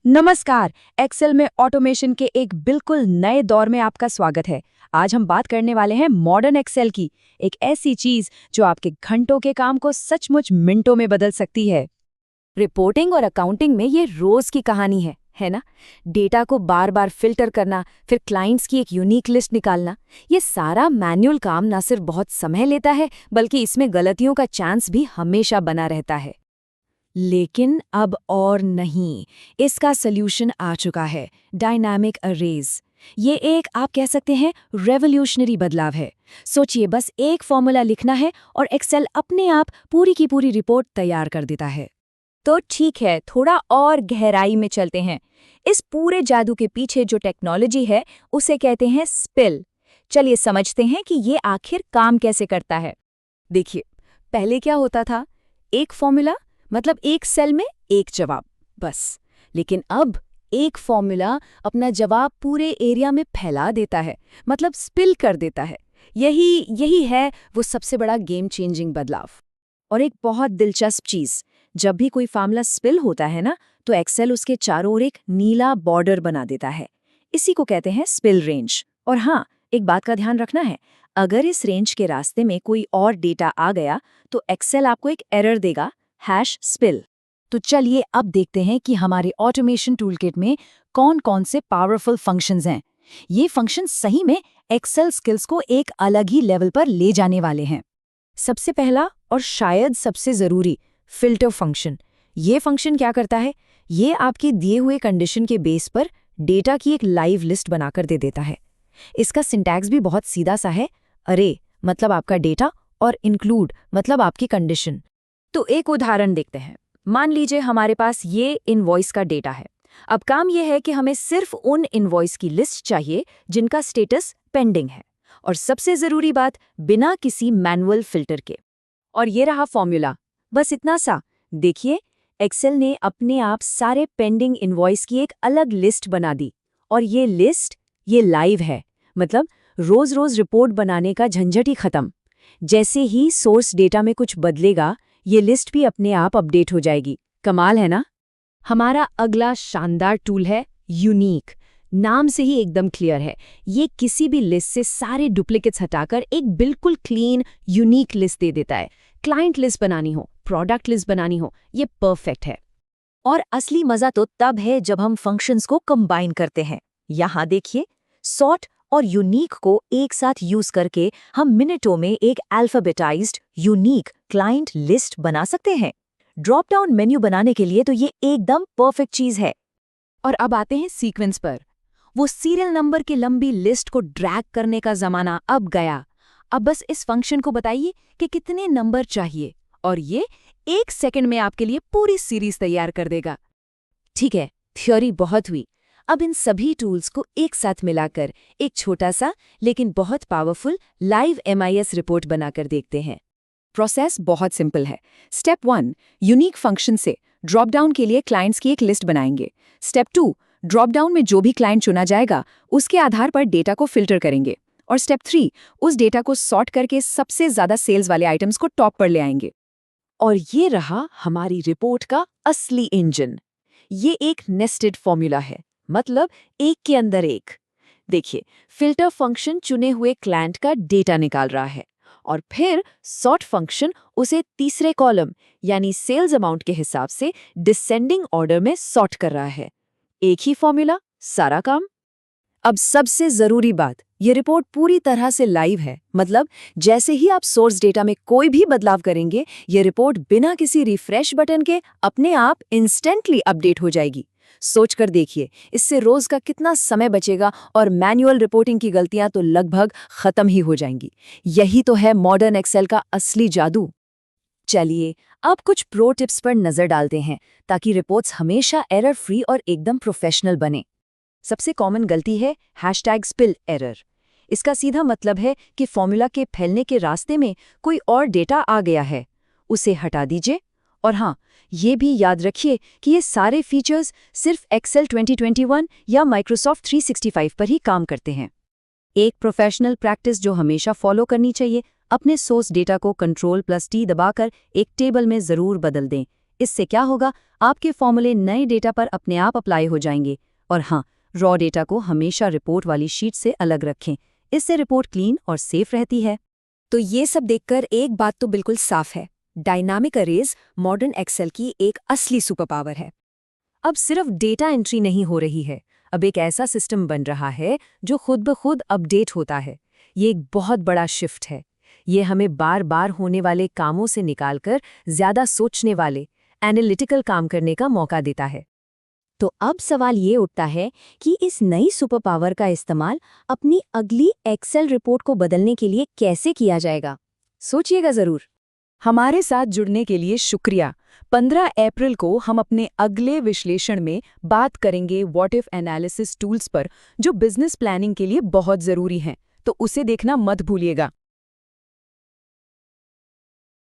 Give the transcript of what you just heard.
नमस्कार। एक्सेल में ऑटोमेशन के एक बिल्कुल नए दौर में आपका स्वागत है। आज हम बात करने वाले हैं मॉडर्न एक्सेल की, एक ऐसी चीज जो आपके घंटों के काम को सचमुच मिनटों में बदल सकती है। रिपोर्टिंग और अकाउंटिंग में ये रोज की कहानी है ना। डेटा को बार बार फिल्टर करना, फिर क्लाइंट्स की एक यूनिक लिस्ट निकालना, ये सारा मैनुअल काम न सिर्फ बहुत समय लेता है बल्कि इसमें गलतियों का चांस भी हमेशा बना रहता है। लेकिन अब और नहीं, इसका सल्यूशन आ चुका है, डायनामिक अरेज। ये एक आप कह सकते हैं रेवोल्यूशनरी बदलाव है। सोचिए, बस एक फॉर्मूला लिखना है और एक्सेल अपने आप पूरी की पूरी रिपोर्ट तैयार कर देता है। तो ठीक है, थोड़ा और गहराई में चलते हैं। इस पूरे जादू के पीछे जो टेक्नोलॉजी है उसे कहते हैं स्पिल। चलिए समझते हैं कि ये आखिर काम कैसे करता है। देखिए, पहले क्या होता था, एक फॉर्मूला मतलब एक सेल में एक जवाब, बस। लेकिन अब एक फॉर्मूला अपना जवाब पूरे एरिया में फैला देता है, मतलब स्पिल कर देता है। यही है वो सबसे बड़ा गेम चेंजिंग बदलाव। और एक बहुत दिलचस्प चीज, जब भी कोई फार्मूला स्पिल होता है ना, तो एक्सेल उसके चारों ओर एक नीला बॉर्डर बना देता है। इसी को कहते हैं स्पिल रेंज। और हाँ, एक बात का ध्यान रखना है, अगर इस रेंज के रास्ते में कोई और डेटा आ गया तो एक्सेल आपको एक एरर देगा, #spill। तो चलिए अब देखते हैं कि हमारे ऑटोमेशन टूलकिट में कौन कौन से पावरफुल फंक्शंस हैं। ये फंक्शंस सही में एक्सेल स्किल्स को एक अलग ही लेवल पर ले जाने वाले हैं। सबसे पहला और शायद सबसे जरूरी, फिल्टर फंक्शन। ये फंक्शन क्या करता है? ये आपके दिए हुए कंडीशन के बेस पर डेटा की एक लाइव लिस्ट बनाकर दे देता है। इसका सिंटैक्स भी बहुत सीधा सा है। अरे मतलब आपका डेटा, और इंक्लूड मतलब आपकी कंडीशन। तो एक उदाहरण देखते हैं। मान लीजिए हमारे पास ये इनवॉइस का डेटा है। अब काम यह है कि हमें सिर्फ उन इनवॉइस की लिस्ट चाहिए जिनका स्टेटस पेंडिंग है, और सबसे जरूरी बात, बिना किसी मैनुअल फिल्टर के। और ये रहा फॉर्मूला, बस इतना सा। देखिए, एक्सेल ने अपने आप सारे पेंडिंग इनवॉइस की एक अलग लिस्ट बना दी, और ये लिस्ट ये लाइव है। मतलब रोज रोज रिपोर्ट बनाने का झंझट ही खत्म। जैसे ही सोर्स डेटा में कुछ बदलेगा, ये लिस्ट भी अपने आप अपडेट हो जाएगी। कमाल है ना। हमारा अगला शानदार टूल है यूनिक। नाम से ही एकदम क्लियर है, ये किसी भी लिस्ट से सारे डुप्लीकेट्स हटाकर एक बिल्कुल क्लीन यूनिक लिस्ट दे देता है। क्लाइंट लिस्ट बनानी हो, प्रोडक्ट लिस्ट बनानी हो, ये परफेक्ट है। और असली मजा तो तब है जब हम फंक्शंस को कंबाइन करते हैं। यहाँ देखिए, सॉर्ट और यूनिक को एक साथ यूज करके हम मिनटों में एक अल्फाबेटाइज्ड यूनिक क्लाइंट लिस्ट बना सकते हैं। ड्रॉप डाउन मेन्यू बनाने के लिए तो ये एकदम परफेक्ट चीज है। और अब आते हैं सीक्वेंस पर। वो सीरियल नंबर की लंबी लिस्ट को ड्रैग करने का जमाना अब गया। अब बस इस फंक्शन को बताइए कि कितने नंबर चाहिए, और ये 1 सेकंड में आपके लिए पूरी सीरीज तैयार कर देगा। ठीक है, थ्योरी बहुत हुई। अब इन सभी टूल्स को एक साथ मिलाकर एक छोटा सा लेकिन बहुत पावरफुल लाइव MIS रिपोर्ट बनाकर देखते हैं। प्रोसेस बहुत सिंपल है। स्टेप 1, यूनिक फंक्शन से ड्रॉप डाउन के लिए क्लाइंट्स की एक लिस्ट बनाएंगे। स्टेप 2, ड्रॉप डाउन में जो भी क्लाइंट चुना जाएगा उसके आधार पर डेटा को फिल्टर करेंगे। और स्टेप 3, उस डेटा को सॉर्ट करके सबसे ज्यादा सेल्स वाले आइटम्स को टॉप पर ले आएंगे। और ये रहा हमारी रिपोर्ट का असली इंजन। ये एक नेस्टेड फॉर्मूला है, मतलब एक के अंदर एक। देखिए, फिल्टर फंक्शन चुने हुए क्लाइंट का डेटा निकाल रहा है, और फिर सॉर्ट फंक्शन उसे तीसरे कॉलम यानी सेल्स अमाउंट के हिसाब से डिसेंडिंग ऑर्डर में सॉर्ट कर रहा है। एक ही फॉर्मूला, सारा काम। अब सबसे जरूरी बात, ये रिपोर्ट पूरी तरह से लाइव है। मतलब जैसे ही आप सोर्स डेटा में कोई भी बदलाव करेंगे, ये रिपोर्ट बिना किसी रिफ्रेश बटन के अपने आप इंस्टेंटली अपडेट हो जाएगी। सोचकर देखिए, इससे रोज का कितना समय बचेगा और मैनुअल रिपोर्टिंग की गलतियां तो लगभग खत्म ही हो जाएंगी। यही तो है मॉडर्न एक्सेल का असली जादू। चलिए अब कुछ प्रो टिप्स पर नजर डालते हैं, ताकि रिपोर्ट्स हमेशा एरर फ्री और एकदम प्रोफेशनल बने। सबसे कॉमन गलती है #spill एरर। इसका सीधा मतलब है कि फॉर्मूला के फैलने के रास्ते में कोई और डेटा आ गया है, उसे हटा दीजिए। और हाँ, ये भी याद रखिए कि ये सारे फीचर्स सिर्फ एक्सेल 2021 या माइक्रोसॉफ्ट 365 पर ही काम करते हैं। एक प्रोफेशनल प्रैक्टिस जो हमेशा फॉलो करनी चाहिए, अपने सोर्स डेटा को Ctrl+T दबाकर एक टेबल में जरूर बदल दें। इससे क्या होगा, आपके फॉर्मूले नए डेटा पर अपने आप अप्लाई हो जाएंगे। और हाँ, रॉ डेटा को हमेशा रिपोर्ट वाली शीट से अलग रखें, इससे रिपोर्ट क्लीन और सेफ रहती है। तो ये सब देखकर एक बात तो बिल्कुल साफ है, डायनामिक अरेज मॉडर्न एक्सेल की एक असली सुपर पावर है। अब सिर्फ डेटा एंट्री नहीं हो रही है, अब एक ऐसा सिस्टम बन रहा है जो खुद ब खुद अपडेट होता है। ये एक बहुत बड़ा शिफ्ट है। ये हमें बार बार होने वाले कामों से निकालकर ज्यादा सोचने वाले, एनालिटिकल काम करने का मौका देता है। तो अब सवाल ये उठता है कि इस नई सुपर पावर का इस्तेमाल अपनी अगली एक्सेल रिपोर्ट को बदलने के लिए कैसे किया जाएगा? सोचिएगा जरूर। हमारे साथ जुड़ने के लिए शुक्रिया। 15 अप्रैल को हम अपने अगले विश्लेषण में बात करेंगे व्हाट इफ एनालिसिस टूल्स पर, जो बिजनेस प्लानिंग के लिए बहुत जरूरी हैं, तो उसे देखना मत भूलिएगा।